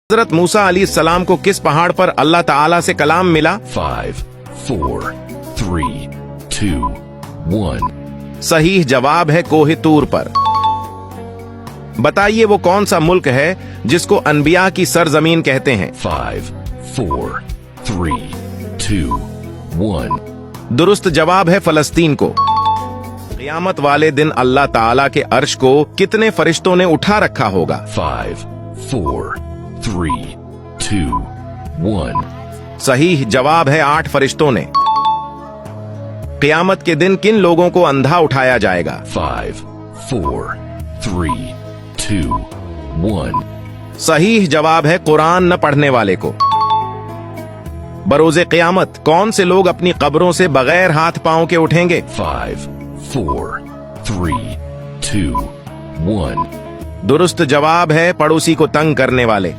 हजरत मूसा अलैहिस्सलाम को किस पहाड़ पर अल्लाह ताला से कलाम मिला? 5, 4, 3, 2, 1. सही जवाब है कोहे तूर पर। बताइए वो कौन सा मुल्क है जिसको अनबिया की सरजमीन कहते हैं? 5, 4, 3, 2, 1. दुरुस्त जवाब है फलस्तीन को। क़यामत वाले दिन अल्लाह ताला के अर्श को कितने फरिश्तों ने उठा रखा होगा? 5, 4, 3, 2, 1. सही जवाब है 8 फरिश्तों ने। क़यामत के दिन किन लोगों को अंधा उठाया जाएगा? 5, 4, 3, 2, 1. सही जवाब है कुरान न पढ़ने वाले को। बरोज़े क़यामत कौन से लोग अपनी कब्रों से बगैर हाथ पांव के उठेंगे? 5, 4, 3, 2, 1. दुरुस्त जवाब है पड़ोसी को तंग करने वाले।